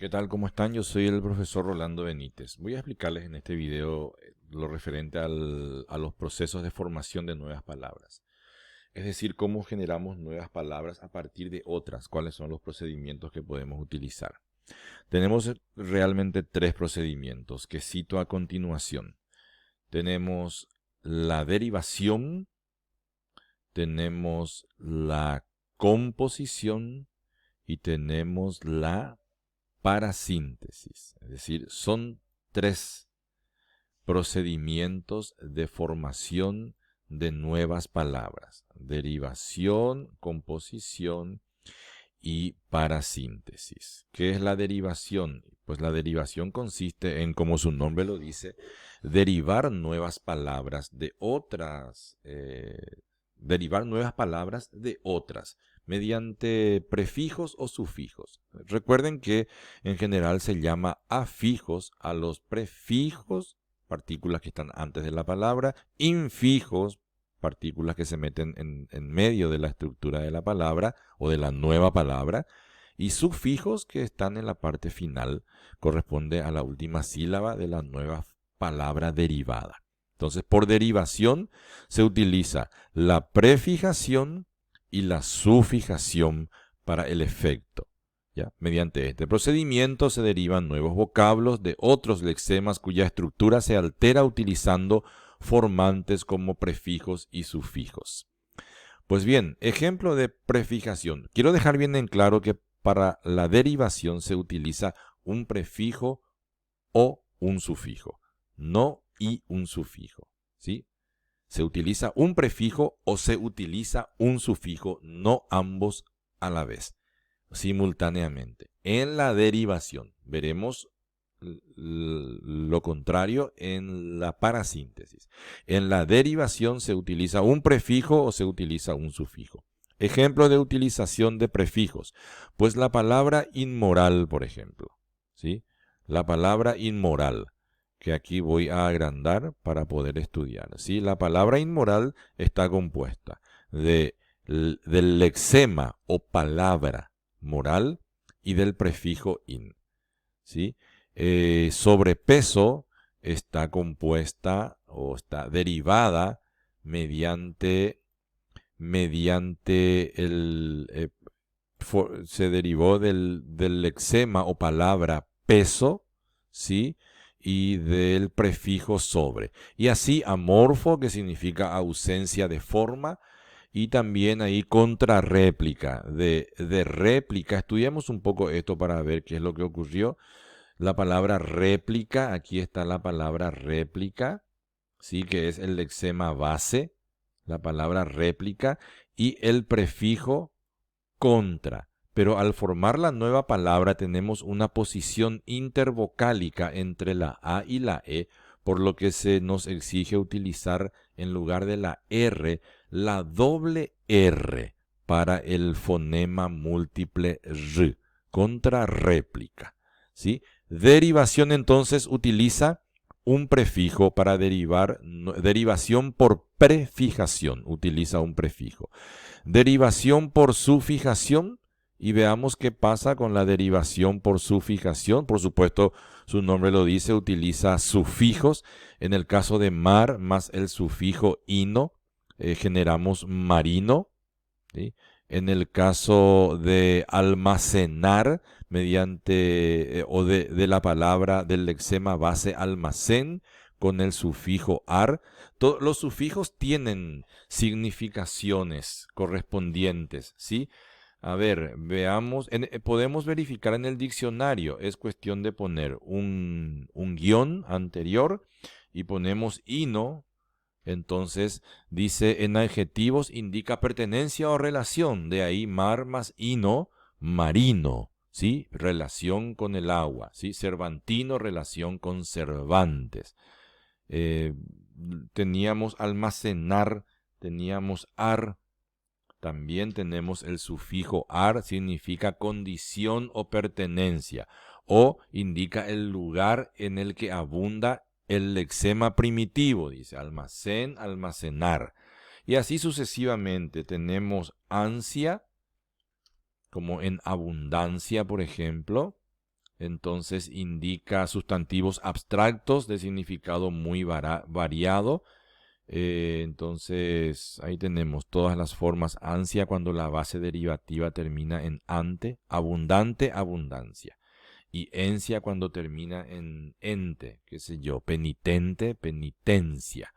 ¿Qué tal? ¿Cómo están? Yo soy el profesor Rolando Benítez. Voy a explicarles en este video lo referente a los procesos de formación de nuevas palabras. Es decir, cómo generamos nuevas palabras a partir de otras, cuáles son los procedimientos que podemos utilizar. Tenemos realmente tres procedimientos que cito a continuación. Tenemos la derivación, tenemos la composición y tenemos la parasíntesis. Es decir, son tres procedimientos de formación de nuevas palabras: derivación, composición y parasíntesis. ¿Qué es la derivación? Pues la derivación consiste en, como su nombre lo dice, derivar nuevas palabras de otras, mediante prefijos o sufijos. Recuerden que en general se llama afijos a los prefijos, partículas que están antes de la palabra, infijos, partículas que se meten en medio de la estructura de la palabra o de la nueva palabra, y sufijos que están en la parte final, corresponde a la última sílaba de la nueva palabra derivada. Entonces, por derivación se utiliza la prefijación y la sufijación para el efecto. ¿Ya? Mediante este procedimiento se derivan nuevos vocablos de otros lexemas cuya estructura se altera utilizando formantes como prefijos y sufijos. Pues bien, ejemplo de prefijación. Quiero dejar bien en claro que para la derivación se utiliza un prefijo o un sufijo, no y un sufijo, ¿sí? Se utiliza un prefijo o se utiliza un sufijo, no ambos a la vez, simultáneamente. En la derivación veremos lo contrario en la parasíntesis. En la derivación se utiliza un prefijo o se utiliza un sufijo. Ejemplo de utilización de prefijos. Pues la palabra inmoral, por ejemplo. ¿Sí? La palabra inmoral, que aquí voy a agrandar para poder estudiar. ¿Sí? La palabra inmoral está compuesta del lexema o palabra moral y del prefijo in. ¿Sí? Sobrepeso está compuesta o está derivada se derivó del lexema o palabra peso, ¿sí? Y del prefijo sobre. Y así amorfo, que significa ausencia de forma, y también ahí contrarréplica, de réplica. Estudiamos un poco esto para ver qué es lo que ocurrió. La palabra réplica, aquí está la palabra réplica, ¿sí? Que es el lexema base, la palabra réplica, y el prefijo contra. Pero al formar la nueva palabra tenemos una posición intervocálica entre la A y la E, por lo que se nos exige utilizar en lugar de la R, la doble R para el fonema múltiple R, contrarréplica, ¿sí? Derivación entonces utiliza un prefijo para derivar, derivación por prefijación, utiliza un prefijo. Derivación por sufijación, y veamos qué pasa con la derivación por sufijación. Por supuesto, su nombre lo dice, utiliza sufijos. En el caso de mar más el sufijo ino, generamos marino, ¿sí? En el caso de almacenar, mediante o de la palabra del lexema base almacén, con el sufijo ar. Los sufijos tienen significaciones correspondientes, ¿sí? A ver, veamos, podemos verificar en el diccionario, es cuestión de poner un guión anterior y ponemos ino. Entonces dice, en adjetivos indica pertenencia o relación, de ahí mar más ino, marino, ¿sí? Relación con el agua, ¿sí? Cervantino, relación con Cervantes. Eh, Teníamos almacenar, teníamos ar, también tenemos el sufijo ar, significa condición o pertenencia, o indica el lugar en el que abunda el lexema primitivo, dice almacén, almacenar. Y así sucesivamente tenemos ansia, como en abundancia, por ejemplo. entonces indica sustantivos abstractos de significado muy variado. Entonces ahí tenemos todas las formas. Ansia cuando la base derivativa termina en ante, abundante, abundancia. Y encia cuando termina en ente, qué sé yo, penitente, penitencia.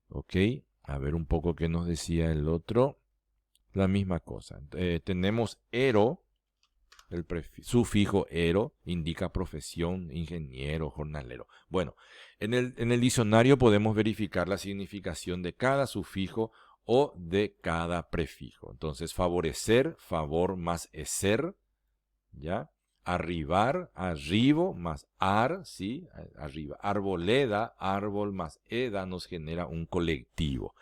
¿Ok? A ver un poco qué nos decía el otro. La misma cosa. Tenemos ero, el sufijo ero, indica profesión, ingeniero, jornalero. Bueno, en el diccionario podemos verificar la significación de cada sufijo o de cada prefijo. Entonces, favorecer, favor más eser, ¿ya? Arribar, arribo más ar, ¿sí? Arriba. Arboleda, árbol más eda nos genera un colectivo.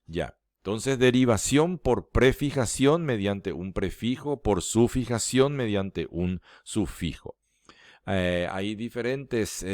Ya. Entonces, derivación por prefijación mediante un prefijo, por sufijación mediante un sufijo. Hay diferentes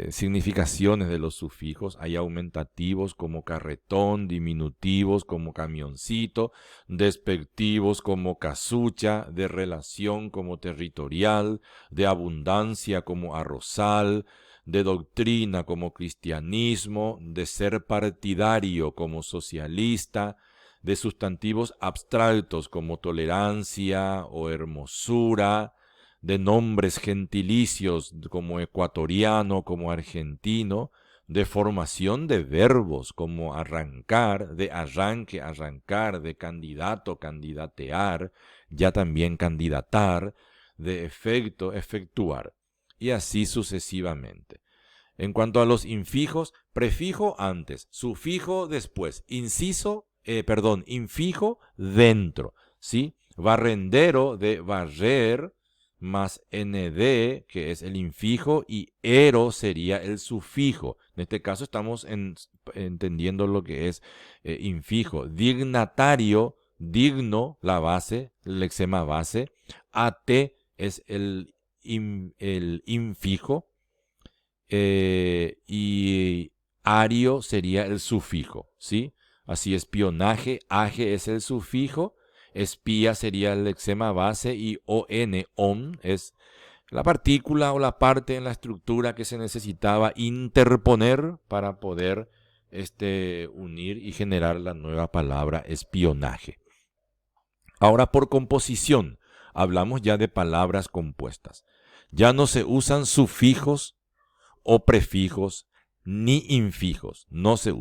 significaciones de los sufijos. Hay aumentativos como carretón, diminutivos como camioncito, despectivos como casucha, de relación como territorial, de abundancia como arrozal, de doctrina como cristianismo, de ser partidario como socialista, de sustantivos abstractos como tolerancia o hermosura, de nombres gentilicios como ecuatoriano, como argentino, de formación de verbos como arrancar, de arranque, arrancar, de candidato, candidatear, ya también candidatar, de efecto, efectuar, y así sucesivamente. En cuanto a los infijos, prefijo antes, sufijo después, infijo dentro, ¿sí? Barrendero de barrer, más nd, que es el infijo, y ero sería el sufijo. En este caso estamos entendiendo lo que es infijo. Dignatario, digno, la base, el lexema base. At es el infijo. Y ario sería el sufijo, ¿sí? Así, espionaje, age es el sufijo. Espía sería el lexema base y on es la partícula o la parte en la estructura que se necesitaba interponer para poder unir y generar la nueva palabra espionaje. Ahora, por composición, hablamos ya de palabras compuestas. Ya no se usan sufijos o prefijos ni infijos. No se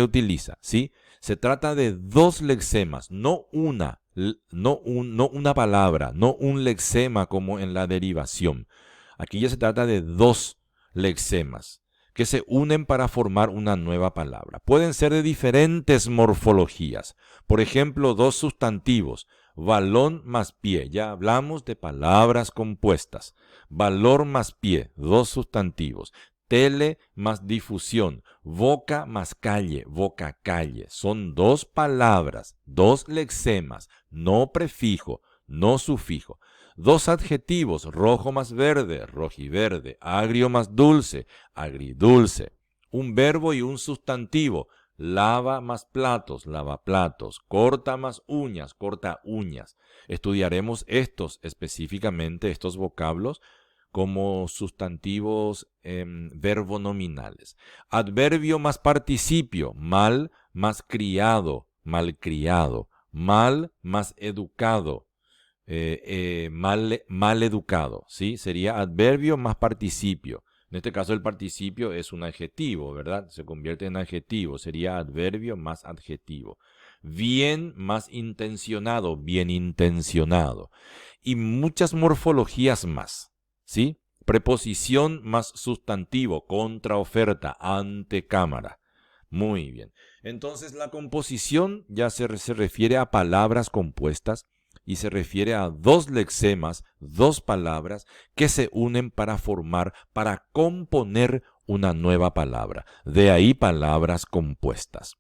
utiliza, ¿sí? Se trata de dos lexemas, no una palabra, no un lexema como en la derivación. Aquí ya se trata de dos lexemas que se unen para formar una nueva palabra. Pueden ser de diferentes morfologías. Por ejemplo, dos sustantivos, balón más pie. Ya hablamos de palabras compuestas. Valor más pie, dos sustantivos. Tele más difusión, boca más calle, boca calle. Son dos palabras, dos lexemas, no prefijo, no sufijo. Dos adjetivos, rojo más verde, rojiverde, agrio más dulce, agridulce. Un verbo y un sustantivo, lava más platos, lavaplatos, corta más uñas, corta uñas. Estudiaremos específicamente estos vocablos como sustantivos verbonominales. Adverbio más participio, mal más criado, malcriado, mal más educado, mal educado, ¿sí? Sería adverbio más participio. En este caso el participio es un adjetivo, ¿verdad? Se convierte en adjetivo, sería adverbio más adjetivo. Bien más intencionado, bien intencionado. Y muchas morfologías más, ¿sí? Preposición más sustantivo, contraoferta, antecámara. Muy bien. Entonces la composición ya se refiere a palabras compuestas y se refiere a dos lexemas, dos palabras que se unen para formar, para componer una nueva palabra. De ahí palabras compuestas.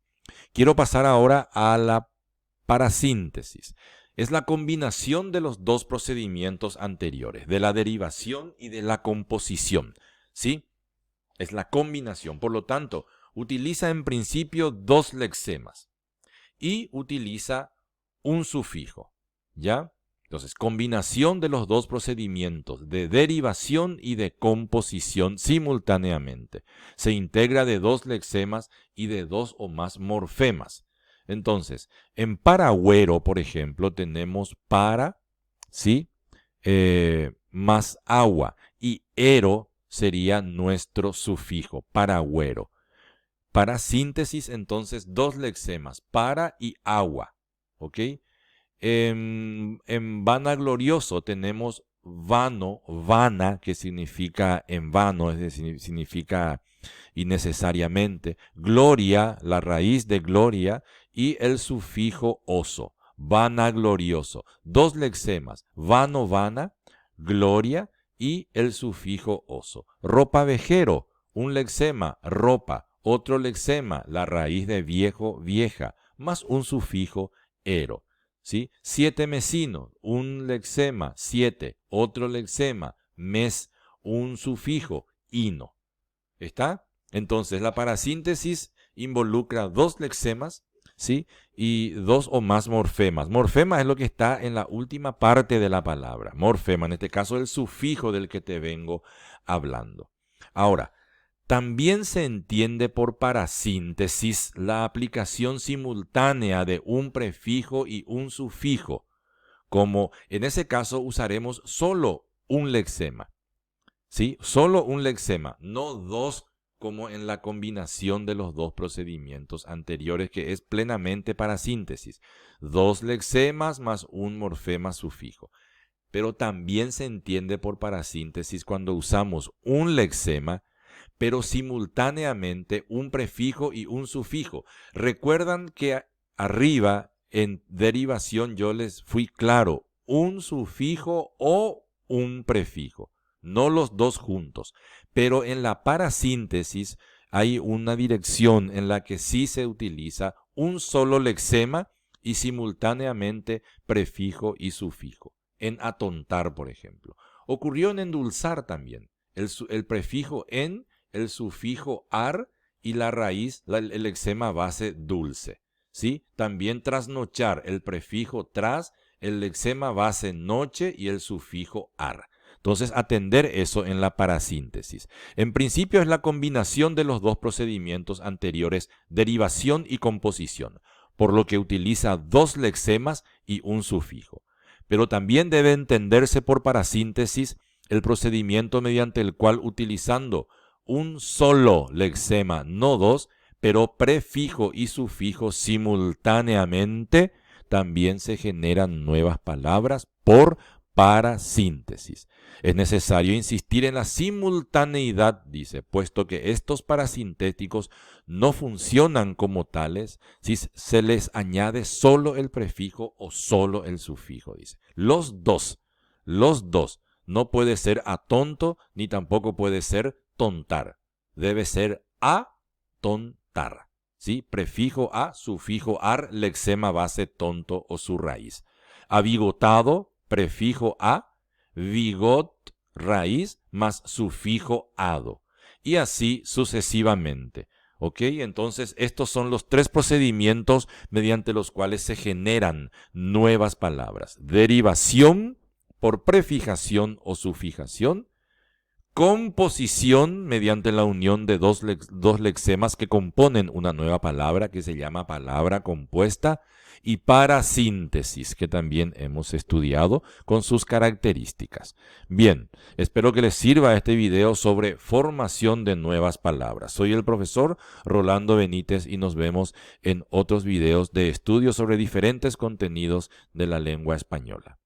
Quiero pasar ahora a la parasíntesis. Es la combinación de los dos procedimientos anteriores, de la derivación y de la composición, ¿sí? Es la combinación. Por lo tanto, utiliza en principio dos lexemas y utiliza un sufijo, ¿ya? Entonces, combinación de los dos procedimientos de derivación y de composición simultáneamente. Se integra de dos lexemas y de dos o más morfemas. Entonces, en paragüero, por ejemplo, tenemos para, ¿sí? Más agua. Y ero sería nuestro sufijo, paragüero. Para síntesis, entonces, dos lexemas, para y agua. ¿Ok? En vanaglorioso tenemos vano, vana, que significa en vano, es decir, significa innecesariamente. Gloria, la raíz de gloria, y el sufijo oso, vanaglorioso. Dos lexemas, vano, vana, gloria, y el sufijo oso. Ropa vejero, un lexema, ropa. Otro lexema, la raíz de viejo, vieja, más un sufijo ero. ¿Sí? Siete mesinos, un lexema, siete. Otro lexema, mes, un sufijo, ino. ¿Está? Entonces, la parasíntesis involucra dos lexemas, ¿sí? Y dos o más morfemas. Morfema es lo que está en la última parte de la palabra. Morfema, en este caso, el sufijo del que te vengo hablando. Ahora, también se entiende por parasíntesis la aplicación simultánea de un prefijo y un sufijo, como en ese caso usaremos solo un lexema, ¿sí? Solo un lexema, no dos como en la combinación de los dos procedimientos anteriores, que es plenamente parasíntesis. Dos lexemas más un morfema sufijo. Pero también se entiende por parasíntesis cuando usamos un lexema, pero simultáneamente un prefijo y un sufijo. Recuerdan que arriba en derivación yo les fui claro, un sufijo o un prefijo, no los dos juntos. Pero en la parasíntesis hay una dirección en la que sí se utiliza un solo lexema y simultáneamente prefijo y sufijo. En atontar, por ejemplo. Ocurrió en endulzar también. El prefijo en, el sufijo ar y la raíz, el lexema base dulce. ¿Sí? También trasnochar, el prefijo tras, el lexema base noche y el sufijo ar. Entonces, atender eso en la parasíntesis. En principio es la combinación de los dos procedimientos anteriores, derivación y composición, por lo que utiliza dos lexemas y un sufijo. Pero también debe entenderse por parasíntesis el procedimiento mediante el cual, utilizando un solo lexema, no dos, pero prefijo y sufijo simultáneamente, también se generan nuevas palabras por parasíntesis. Es necesario insistir en la simultaneidad, dice, puesto que estos parasintéticos no funcionan como tales si se les añade solo el prefijo o solo el sufijo, dice. Los dos. No puede ser atonto ni tampoco puede ser tontar. Debe ser atontar. ¿Sí? Prefijo a, sufijo ar, lexema base tonto o su raíz. Abigotado, prefijo a, vigot, raíz, más sufijo ado. Y así sucesivamente. ¿Ok? Entonces, estos son los tres procedimientos mediante los cuales se generan nuevas palabras. Derivación por prefijación o sufijación. Composición mediante la unión de dos lexemas que componen una nueva palabra que se llama palabra compuesta, y parasíntesis, que también hemos estudiado con sus características. Bien, espero que les sirva este video sobre formación de nuevas palabras. Soy el profesor Rolando Benítez y nos vemos en otros videos de estudio sobre diferentes contenidos de la lengua española.